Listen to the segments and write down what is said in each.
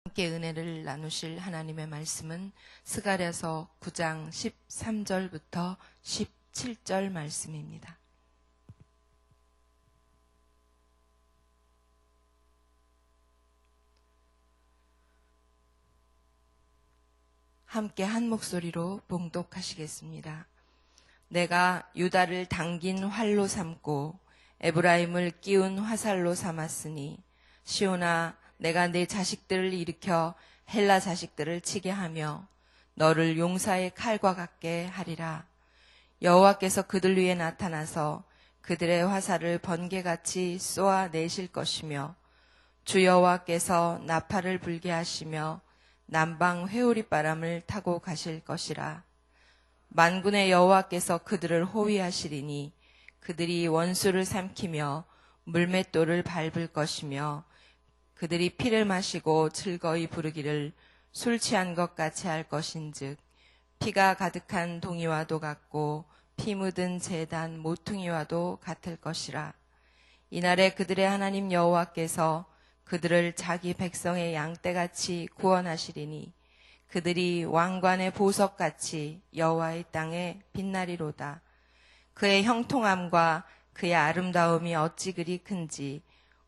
함께 은혜를 나누실 하나님의 말씀은 스가랴서 9장 13절부터 17절 말씀입니다. 함께 한 목소리로 봉독하시겠습니다. 내가 유다를 당긴 활로 삼고 에브라임을 끼운 화살로 삼았으니 시온아, 내가 네 자식들을 일으켜 헬라 자식들을 치게 하며 너를 용사의 칼과 같게 하리라. 여호와께서 그들 위에 나타나서 그들의 화살을 번개같이 쏘아내실 것이며 주 여호와께서 나팔을 불게 하시며 남방 회오리 바람을 타고 가실 것이라. 만군의 여호와께서 그들을 호위하시리니 그들이 원수를 삼키며 물맷돌을 밟을 것이며 그들이 피를 마시고 즐거이 부르기를 술 취한 것 같이 할 것인즉 피가 가득한 동이와도 같고 피 묻은 제단 모퉁이와도 같을 것이라. 이날에 그들의 하나님 여호와께서 그들을 자기 백성의 양떼같이 구원하시리니 그들이 왕관의 보석같이 여호와의 땅에 빛나리로다. 그의 형통함과 그의 아름다움이 어찌 그리 큰지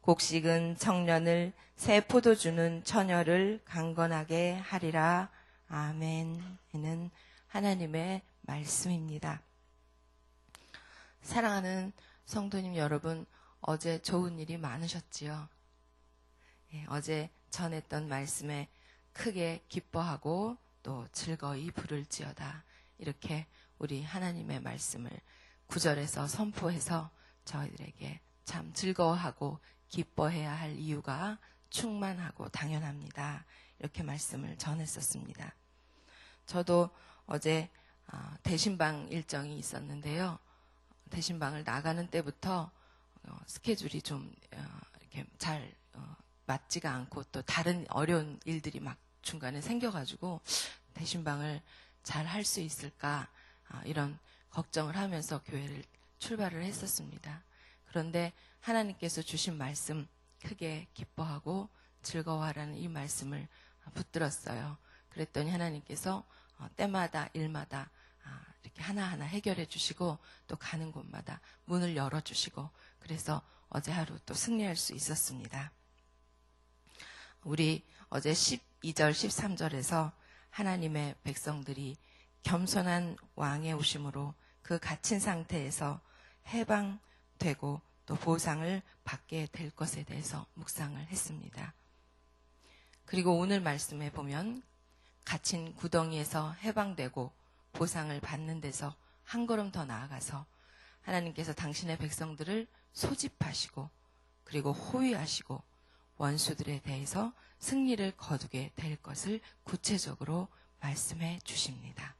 곡식은 청년을 새 포도주는 처녀를 강건하게 하리라. 아멘. 이는 하나님의 말씀입니다. 사랑하는 성도님 여러분, 어제 좋은 일이 많으셨지요? 어제 전했던 말씀에 크게 기뻐하고 또 즐거이 부를지어다. 이렇게 우리 하나님의 말씀을 9절에서 선포해서 저희들에게 참 즐거워하고 기뻐해야 할 이유가 충만하고 당연합니다. 이렇게 말씀을 전했었습니다. 저도 어제 대신방 일정이 있었는데요. 대신방을 나가는 때부터 스케줄이 좀 이렇게 잘 맞지가 않고 또 다른 어려운 일들이 막 중간에 생겨가지고 대신방을 잘 할 수 있을까 이런 걱정을 하면서 교회를 출발을 했었습니다. 그런데 하나님께서 주신 말씀 크게 기뻐하고 즐거워하라는 이 말씀을 붙들었어요. 그랬더니 하나님께서 때마다 일마다 이렇게 하나하나 해결해 주시고 또 가는 곳마다 문을 열어주시고 그래서 어제 하루 또 승리할 수 있었습니다. 우리 어제 12절 13절에서 하나님의 백성들이 겸손한 왕의 오심으로 그 갇힌 상태에서 해방되고 또 보상을 받게 될 것에 대해서 묵상을 했습니다. 그리고 오늘 말씀에 보면 갇힌 구덩이에서 해방되고 보상을 받는 데서 한 걸음 더 나아가서 하나님께서 당신의 백성들을 소집하시고 그리고 호위하시고 원수들에 대해서 승리를 거두게 될 것을 구체적으로 말씀해 주십니다.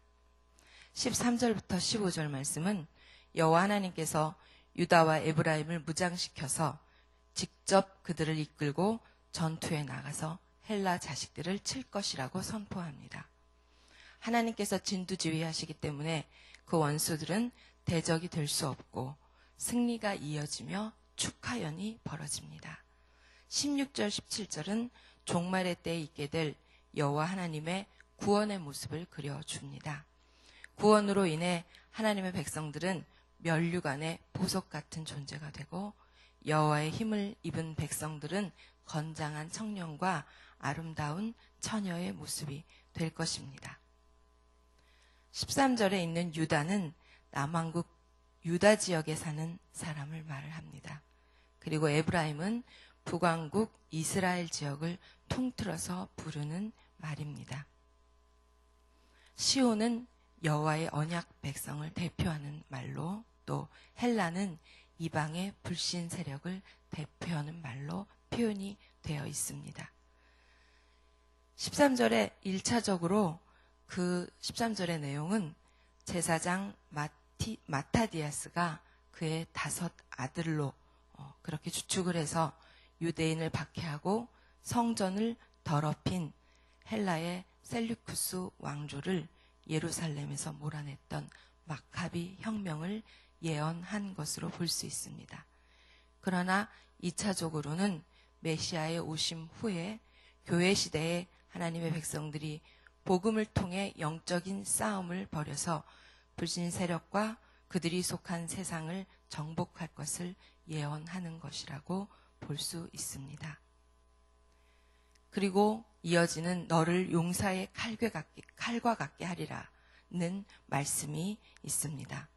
13절부터 15절 말씀은 여호와 하나님께서 유다와 에브라임을 무장시켜서 직접 그들을 이끌고 전투에 나가서 헬라 자식들을 칠 것이라고 선포합니다. 하나님께서 진두지휘하시기 때문에 그 원수들은 대적이 될 수 없고 승리가 이어지며 축하연이 벌어집니다. 16절 17절은 종말의 때에 있게 될 여호와 하나님의 구원의 모습을 그려줍니다. 구원으로 인해 하나님의 백성들은 면류관의 보석 같은 존재가 되고 여호와의 힘을 입은 백성들은 건장한 청년과 아름다운 처녀의 모습이 될 것입니다. 13절에 있는 유다는 남왕국 유다 지역에 사는 사람을 말을 합니다. 그리고 에브라임은 북왕국 이스라엘 지역을 통틀어서 부르는 말입니다. 시온은 여호와의 언약 백성을 대표하는 말로 또 헬라는 이방의 불신 세력을 대표하는 말로 표현이 되어 있습니다. 13절에 1차적으로 그 13절의 내용은 제사장 마타디아스가 그의 5 아들로 그렇게 추측을 해서 유대인을 박해하고 성전을 더럽힌 헬라의 셀류쿠스 왕조를 예루살렘에서 몰아냈던 마카비 혁명을 예언한 것으로 볼 수 있습니다. 그러나 2차적으로는 메시아의 오심 후에 교회 시대에 하나님의 백성들이 복음을 통해 영적인 싸움을 벌여서 불신 세력과 그들이 속한 세상을 정복할 것을 예언하는 것이라고 볼 수 있습니다. 그리고 이어지는 너를 용사의 칼과 같게 하리라는 말씀이 있습니다.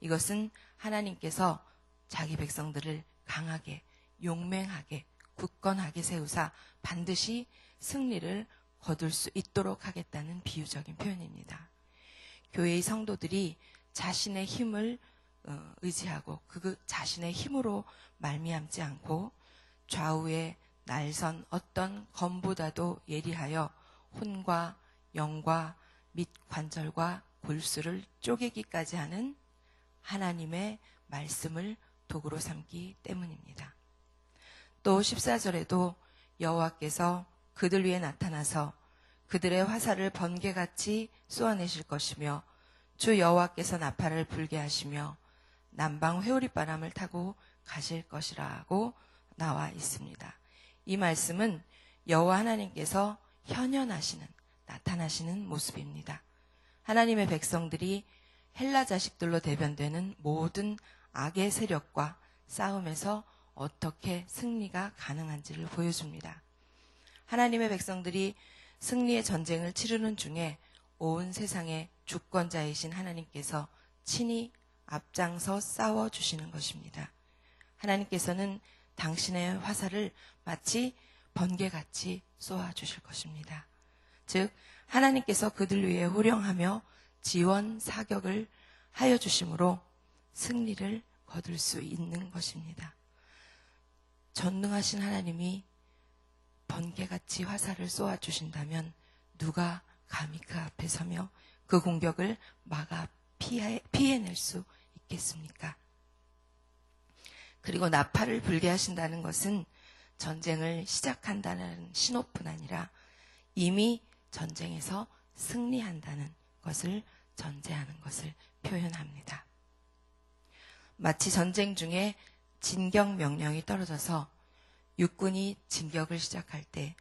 이것은 하나님께서 자기 백성들을 강하게, 용맹하게, 굳건하게 세우사 반드시 승리를 거둘 수 있도록 하겠다는 비유적인 표현입니다. 교회의 성도들이 자신의 힘을 의지하고 그 자신의 힘으로 말미암지 않고 좌우에 날선 어떤 검보다도 예리하여 혼과 영과 및 관절과 골수를 쪼개기까지 하는 하나님의 말씀을 도구로 삼기 때문입니다. 또 14절에도 여호와께서 그들 위에 나타나서 그들의 화살을 번개같이 쏘아내실 것이며 주 여호와께서 나팔을 불게 하시며 남방 회오리바람을 타고 가실 것이라고 나와 있습니다. 이 말씀은 여호와 하나님께서 현현하시는, 나타나시는 모습입니다. 하나님의 백성들이 헬라 자식들로 대변되는 모든 악의 세력과 싸움에서 어떻게 승리가 가능한지를 보여줍니다. 하나님의 백성들이 승리의 전쟁을 치르는 중에 온 세상의 주권자이신 하나님께서 친히 앞장서 싸워주시는 것입니다. 하나님께서는 당신의 화살을 마치 번개같이 쏘아주실 것입니다. 즉 하나님께서 그들 위해 호령하며 지원 사격을 하여 주심으로 승리를 거둘 수 있는 것입니다. 전능하신 하나님이 번개같이 화살을 쏘아주신다면 누가 감히 그 앞에 서며 그 공격을 막아 피해낼 수 있겠습니까? 그리고 나팔을 불게 하신다는 것은 전쟁을 시작한다는 신호뿐 아니라 이미 전쟁에서 승리한다는 것을 전제하는 것을 표현합니다. 마치 전쟁 중에 진격 명령이 떨어져서 육군이 진격을 시작할 때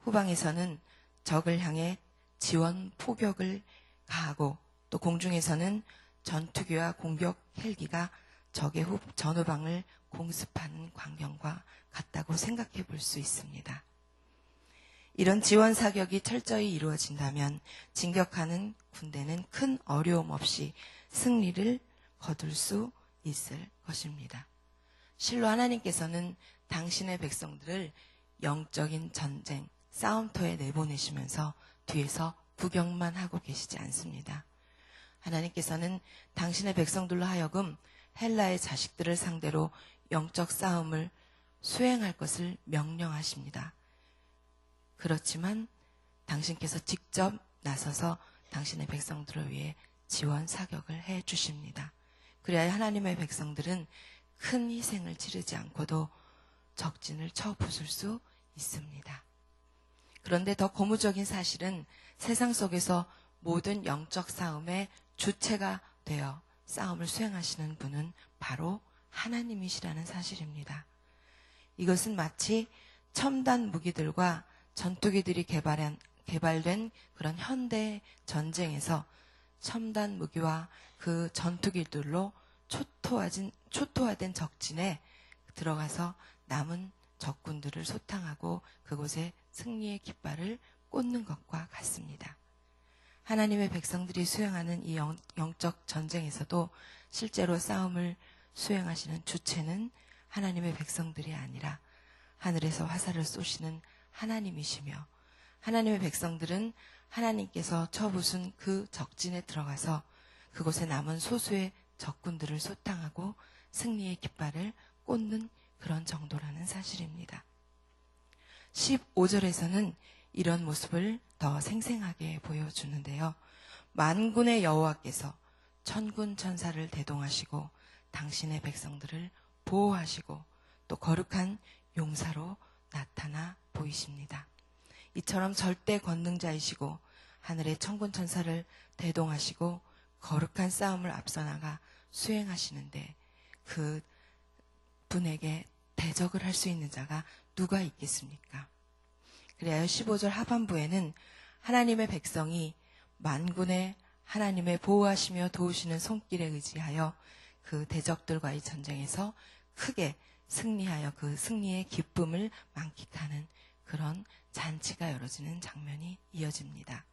후방에서는 적을 향해 지원 포격을 가하고 또 공중에서는 전투기와 공격 헬기가 적의 전후방을 공습하는 광경과 같다고 생각해 볼 수 있습니다. 이런 지원 사격이 철저히 이루어진다면 진격하는 군대는 큰 어려움 없이 승리를 거둘 수 있을 것입니다. 실로 하나님께서는 당신의 백성들을 영적인 전쟁, 싸움터에 내보내시면서 뒤에서 구경만 하고 계시지 않습니다. 하나님께서는 당신의 백성들로 하여금 헬라의 자식들을 상대로 영적 싸움을 수행할 것을 명령하십니다. 그렇지만 당신께서 직접 나서서 당신의 백성들을 위해 지원 사격을 해 주십니다. 그래야 하나님의 백성들은 큰 희생을 치르지 않고도 적진을 쳐 부술 수 있습니다. 그런데 더 고무적인 사실은 세상 속에서 모든 영적 싸움의 주체가 되어 싸움을 수행하시는 분은 바로 하나님이시라는 사실입니다. 이것은 마치 첨단 무기들과 전투기들이 개발된 그런 현대 전쟁에서 첨단 무기와 그 전투기들로 초토화된 적진에 들어가서 남은 적군들을 소탕하고 그곳에 승리의 깃발을 꽂는 것과 같습니다. 하나님의 백성들이 수행하는 이 영적 전쟁에서도 실제로 싸움을 수행하시는 주체는 하나님의 백성들이 아니라 하늘에서 화살을 쏘시는 하나님이시며 하나님의 백성들은 하나님께서 쳐부순 그 적진에 들어가서 그곳에 남은 소수의 적군들을 소탕하고 승리의 깃발을 꽂는 그런 정도라는 사실입니다. 15절에서는 이런 모습을 더 생생하게 보여주는데요. 만군의 여호와께서 천군 천사를 대동하시고 당신의 백성들을 보호하시고 또 거룩한 용사로 나타나 보이십니다. 이처럼 절대 권능자이시고 하늘의 천군 천사를 대동하시고 거룩한 싸움을 앞서 나가 수행하시는데 그 분에게 대적을 할 수 있는 자가 누가 있겠습니까? 그래야 15절 하반부에는 하나님의 백성이 만군의 하나님의 보호하시며 도우시는 손길에 의지하여 그 대적들과의 전쟁에서 크게 승리하여 그 승리의 기쁨을 만끽하는 그런 잔치가 열어지는 장면이 이어집니다.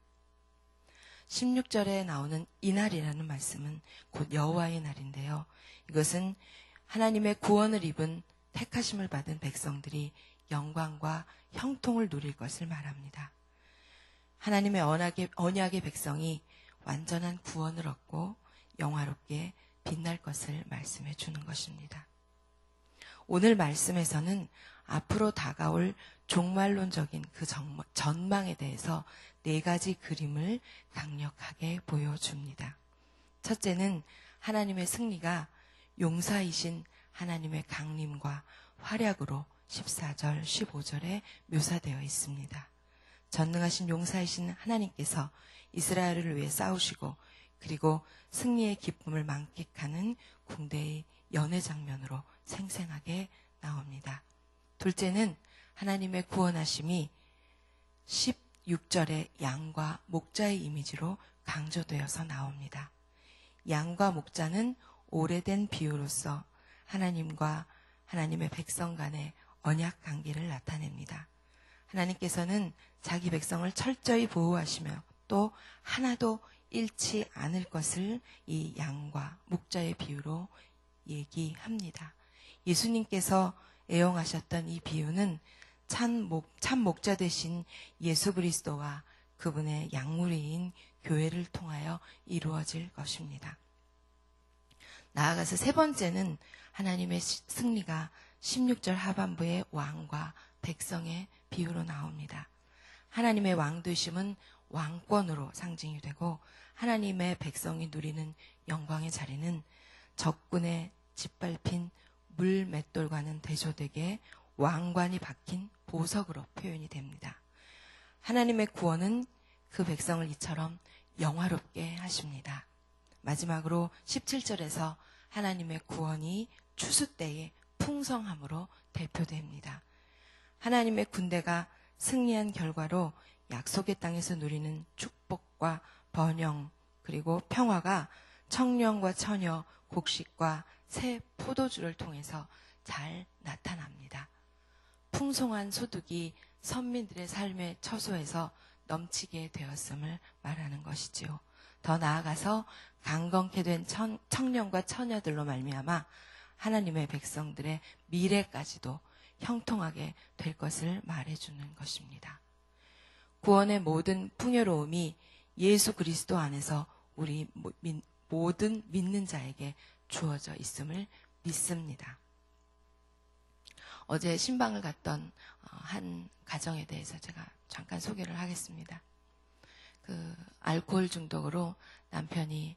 16절에 나오는 이날이라는 말씀은 곧 여호와의 날인데요. 이것은 하나님의 구원을 입은 택하심을 받은 백성들이 영광과 형통을 누릴 것을 말합니다. 하나님의 언약의 백성이 완전한 구원을 얻고 영화롭게 빛날 것을 말씀해 주는 것입니다. 오늘 말씀에서는 앞으로 다가올 종말론적인 그 전망에 대해서 4가지 그림을 강력하게 보여줍니다. 첫째는 하나님의 승리가 용사이신 하나님의 강림과 활약으로 14절, 15절에 묘사되어 있습니다. 전능하신 용사이신 하나님께서 이스라엘을 위해 싸우시고 그리고 승리의 기쁨을 만끽하는 군대의 연회 장면으로 생생하게 나옵니다. 둘째는 하나님의 구원하심이 16절의 양과 목자의 이미지로 강조되어서 나옵니다. 양과 목자는 오래된 비유로서 하나님과 하나님의 백성 간의 언약 관계를 나타냅니다. 하나님께서는 자기 백성을 철저히 보호하시며 또 하나도 잃지 않을 것을 이 양과 목자의 비유로 얘기합니다. 예수님께서 애용하셨던 이 비유는 참 목자 되신 예수 그리스도와 그분의 양무리인 교회를 통하여 이루어질 것입니다. 나아가서 세 번째는 하나님의 승리가 16절 하반부의 왕과 백성의 비유로 나옵니다. 하나님의 왕 되심은 왕권으로 상징이 되고 하나님의 백성이 누리는 영광의 자리는 적군의 짓밟힌 물맷돌과는 대조되게 왕관이 박힌 보석으로 표현이 됩니다. 하나님의 구원은 그 백성을 이처럼 영화롭게 하십니다. 마지막으로 17절에서 하나님의 구원이 추수 때의 풍성함으로 대표됩니다. 하나님의 군대가 승리한 결과로 약속의 땅에서 누리는 축복과 번영 그리고 평화가 청년과 처녀, 곡식과 새 포도주를 통해서 잘 나타납니다. 풍성한 소득이 선민들의 삶의 처소에서 넘치게 되었음을 말하는 것이지요. 더 나아가서 강건케 된 청년과 처녀들로 말미암아 하나님의 백성들의 미래까지도 형통하게 될 것을 말해주는 것입니다. 구원의 모든 풍요로움이 예수 그리스도 안에서 우리 모든 믿는 자에게 주어져 있음을 믿습니다. 어제 신방을 갔던 한 가정에 대해서 제가 잠깐 소개를 하겠습니다. 그 알코올 중독으로 남편이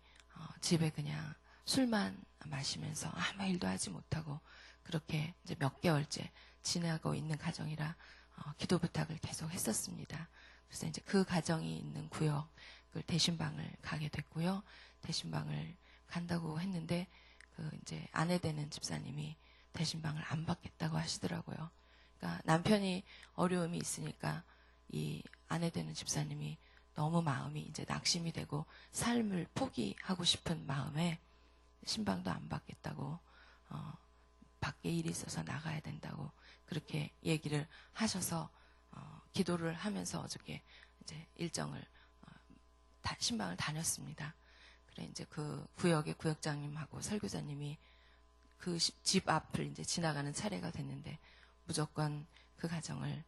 집에 그냥 술만 마시면서 아무 일도 하지 못하고 그렇게 이제 몇 개월째 지나고 있는 가정이라 기도 부탁을 계속 했었습니다. 그래서 이제 그 가정이 있는 구역을 대신방을 가게 됐고요. 대신방을 간다고 했는데 그 이제 아내 되는 집사님이 대신방을 안 받겠다고 하시더라고요. 그러니까 남편이 어려움이 있으니까 이 아내 되는 집사님이 너무 마음이 이제 낙심이 되고 삶을 포기하고 싶은 마음에 신방도 안 받겠다고 밖에 일이 있어서 나가야 된다고 그렇게 얘기를 하셔서 기도를 하면서 어저께 이제 일정을 신방을 다녔습니다. 그래 이제 그 구역의 구역장님하고 설교자님이 그 집 앞을 이제 지나가는 차례가 됐는데 무조건 그 가정을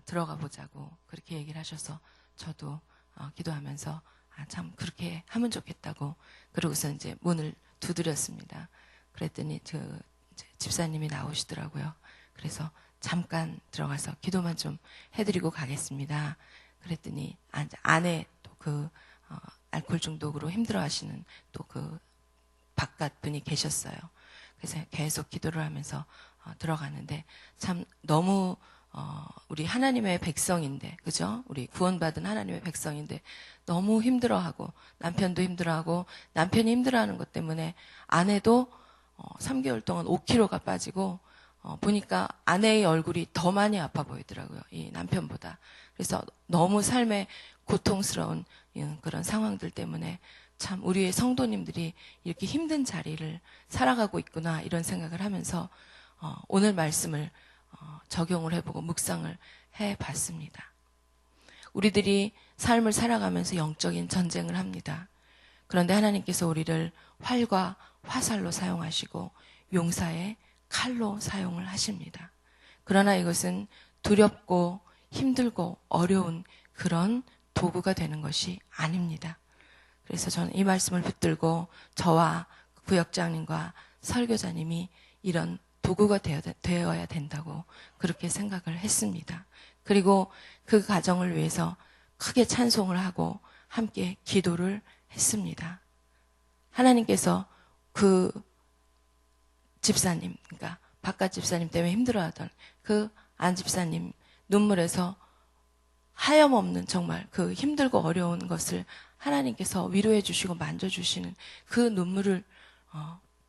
들어가 보자고 그렇게 얘기를 하셔서 저도 기도하면서 참 그렇게 하면 좋겠다고 그러고서 이제 문을 두드렸습니다. 그랬더니 그 집사님이 나오시더라고요. 그래서 잠깐 들어가서 기도만 좀 해드리고 가겠습니다. 그랬더니 안에 또 그 알코올 중독으로 힘들어하시는 또 그 바깥 분이 계셨어요. 그래서 계속 기도를 하면서 들어가는데 참 너무 우리 하나님의 백성인데 그죠? 우리 구원받은 하나님의 백성인데 너무 힘들어하고 남편도 힘들어하고 남편이 힘들어하는 것 때문에 아내도 3개월 동안 5kg가 빠지고 보니까 아내의 얼굴이 더 많이 아파 보이더라고요. 이 남편보다. 그래서 너무 삶에 고통스러운 그런 상황들 때문에 참 우리의 성도님들이 이렇게 힘든 자리를 살아가고 있구나 이런 생각을 하면서 오늘 말씀을 적용을 해보고 묵상을 해봤습니다. 우리들이 삶을 살아가면서 영적인 전쟁을 합니다. 그런데 하나님께서 우리를 활과 화살로 사용하시고 용사의 칼로 사용을 하십니다. 그러나 이것은 두렵고 힘들고 어려운 그런 도구가 되는 것이 아닙니다. 그래서 저는 이 말씀을 붙들고 저와 구역장님과 설교자님이 이런 도구가 되어야 된다고 그렇게 생각을 했습니다. 그리고 그 가정을 위해서 크게 찬송을 하고 함께 기도를 했습니다. 하나님께서 그 집사님, 그러니까 바깥 집사님 때문에 힘들어하던 그 안 집사님 눈물에서 하염없는 정말 그 힘들고 어려운 것을 하나님께서 위로해 주시고 만져주시는 그 눈물을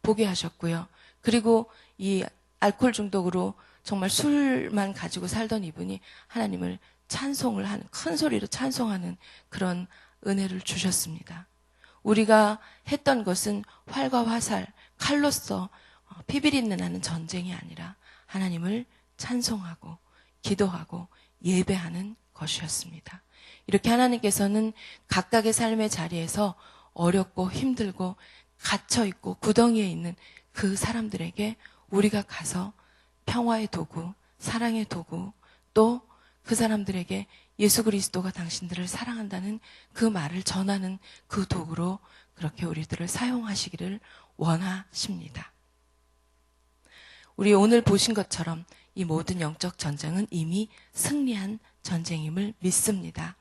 보게 하셨고요. 그리고 이 알코올 중독으로 정말 술만 가지고 살던 이분이 하나님을 찬송을 하는, 큰 소리로 찬송하는 그런 은혜를 주셨습니다. 우리가 했던 것은 활과 화살, 칼로서 피비린내 나는 전쟁이 아니라 하나님을 찬송하고 기도하고 예배하는 것이었습니다. 이렇게 하나님께서는 각각의 삶의 자리에서 어렵고 힘들고 갇혀있고 구덩이에 있는 그 사람들에게 우리가 가서 평화의 도구, 사랑의 도구, 또 그 사람들에게 예수 그리스도가 당신들을 사랑한다는 그 말을 전하는 그 도구로 그렇게 우리들을 사용하시기를 원하십니다. 우리 오늘 보신 것처럼 이 모든 영적 전쟁은 이미 승리한 전쟁임을 믿습니다.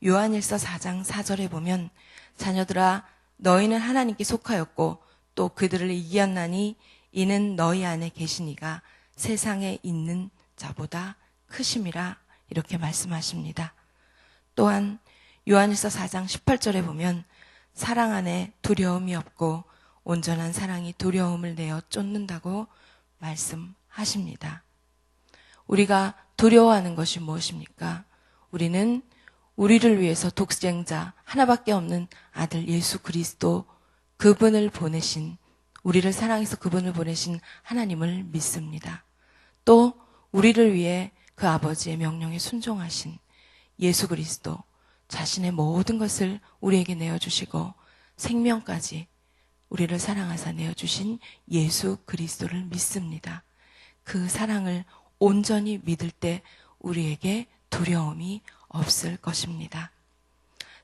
요한일서 4장 4절에 보면 자녀들아 너희는 하나님께 속하였고 또 그들을 이겼나니 이는 너희 안에 계시니가 세상에 있는 자보다 크심이라 이렇게 말씀하십니다. 또한 요한일서 4장 18절에 보면 사랑 안에 두려움이 없고 온전한 사랑이 두려움을 내어 쫓는다고 말씀하십니다. 우리가 두려워하는 것이 무엇입니까? 우리는 우리를 위해서 독생자 하나밖에 없는 아들 예수 그리스도 그분을 보내신 우리를 사랑해서 그분을 보내신 하나님을 믿습니다. 또 우리를 위해 그 아버지의 명령에 순종하신 예수 그리스도 자신의 모든 것을 우리에게 내어주시고 생명까지 우리를 사랑하사 내어주신 예수 그리스도를 믿습니다. 그 사랑을 온전히 믿을 때 우리에게 두려움이 없을 것입니다.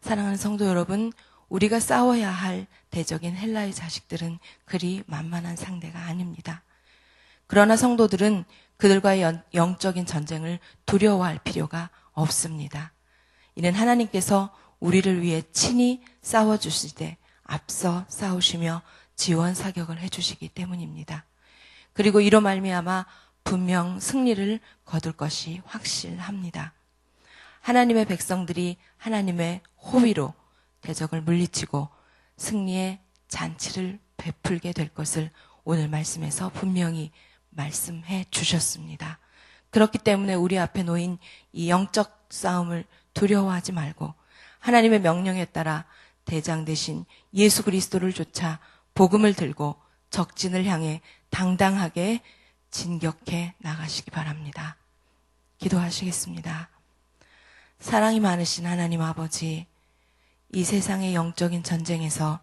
사랑하는 성도 여러분, 우리가 싸워야 할 대적인 헬라의 자식들은 그리 만만한 상대가 아닙니다. 그러나 성도들은 그들과의 영적인 전쟁을 두려워할 필요가 없습니다. 이는 하나님께서 우리를 위해 친히 싸워주실 때 앞서 싸우시며 지원 사격을 해주시기 때문입니다. 그리고 이로 말미암아 분명 승리를 거둘 것이 확실합니다. 하나님의 백성들이 하나님의 호위로 대적을 물리치고 승리의 잔치를 베풀게 될 것을 오늘 말씀에서 분명히 말씀해 주셨습니다. 그렇기 때문에 우리 앞에 놓인 이 영적 싸움을 두려워하지 말고 하나님의 명령에 따라 대장 되신 예수 그리스도를 쫓아 복음을 들고 적진을 향해 당당하게 진격해 나가시기 바랍니다. 기도하시겠습니다. 사랑이 많으신 하나님 아버지, 이 세상의 영적인 전쟁에서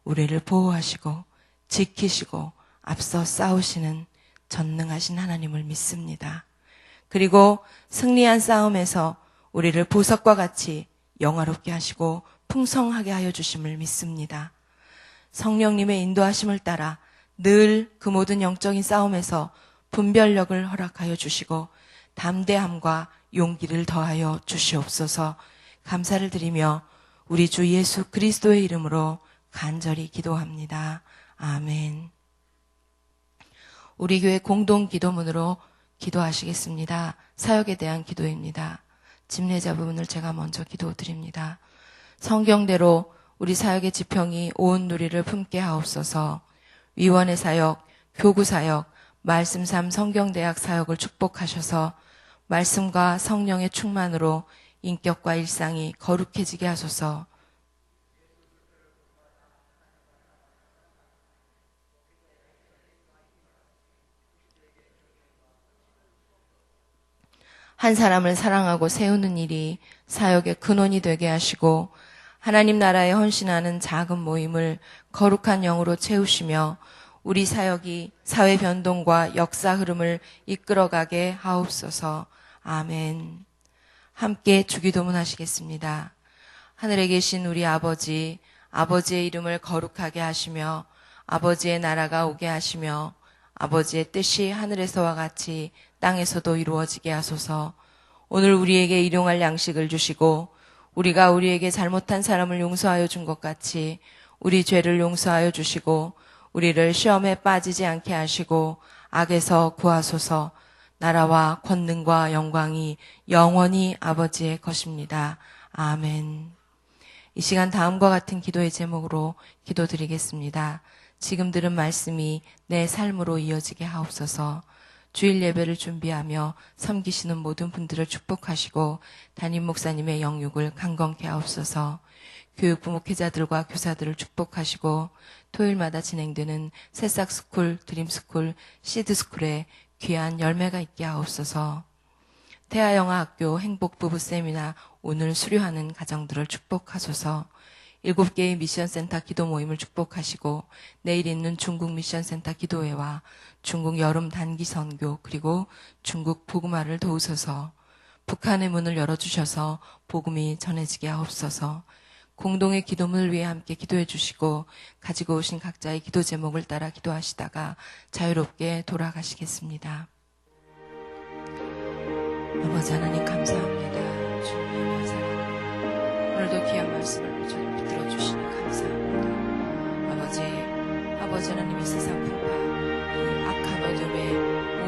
우리를 보호하시고 지키시고 앞서 싸우시는 전능하신 하나님을 믿습니다. 그리고 승리한 싸움에서 우리를 보석과 같이 영화롭게 하시고 풍성하게 하여 주심을 믿습니다. 성령님의 인도하심을 따라 늘 그 모든 영적인 싸움에서 분별력을 허락하여 주시고 담대함과 용기를 더하여 주시옵소서. 감사를 드리며 우리 주 예수 그리스도의 이름으로 간절히 기도합니다. 아멘. 우리 교회 공동 기도문으로 기도하시겠습니다. 사역에 대한 기도입니다. 집례자 부분을 제가 먼저 기도드립니다. 성경대로 우리 사역의 지평이 온 누리를 품게 하옵소서. 위원회 사역, 교구 사역, 말씀 3 성경대학 사역을 축복하셔서 말씀과 성령의 충만으로 인격과 일상이 거룩해지게 하소서. 한 사람을 사랑하고 세우는 일이 사역의 근원이 되게 하시고 하나님 나라에 헌신하는 작은 모임을 거룩한 영으로 채우시며 우리 사역이 사회 변동과 역사 흐름을 이끌어가게 하옵소서. 아멘. 함께 주기도문 하시겠습니다. 하늘에 계신 우리 아버지, 아버지의 이름을 거룩하게 하시며 아버지의 나라가 오게 하시며 아버지의 뜻이 하늘에서와 같이 땅에서도 이루어지게 하소서. 오늘 우리에게 일용할 양식을 주시고 우리가 우리에게 잘못한 사람을 용서하여 준 것 같이 우리 죄를 용서하여 주시고 우리를 시험에 빠지지 않게 하시고 악에서 구하소서. 나라와 권능과 영광이 영원히 아버지의 것입니다. 아멘. 이 시간 다음과 같은 기도의 제목으로 기도드리겠습니다. 지금 들은 말씀이 내 삶으로 이어지게 하옵소서. 주일 예배를 준비하며 섬기시는 모든 분들을 축복하시고 담임 목사님의 영육을 강건케 하옵소서. 교육부 목회자들과 교사들을 축복하시고 토요일마다 진행되는 새싹스쿨, 드림스쿨, 시드스쿨에 귀한 열매가 있게 하옵소서. 태아영아학교 행복부부 세미나 오늘 수료하는 가정들을 축복하소서. 7개의 미션센터 기도 모임을 축복하시고 내일 있는 중국 미션센터 기도회와 중국 여름 단기 선교 그리고 중국 복음화를 도우소서. 북한의 문을 열어주셔서 복음이 전해지게 하옵소서. 공동의 기도문을 위해 함께 기도해 주시고 가지고 오신 각자의 기도 제목을 따라 기도하시다가 자유롭게 돌아가시겠습니다. 아버지 하나님 감사합니다. 주님의 사랑 오늘도 귀한 말씀을 저를 붙들어 주시니 감사합니다. 아버지 하나님 이 세상 풍파 이 악한 어둠의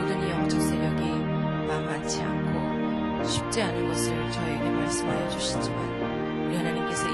모든 이 영적 세력이 만만치 않고 쉽지 않은 것을 저에게 말씀하여 주시지만 우리 하나님께서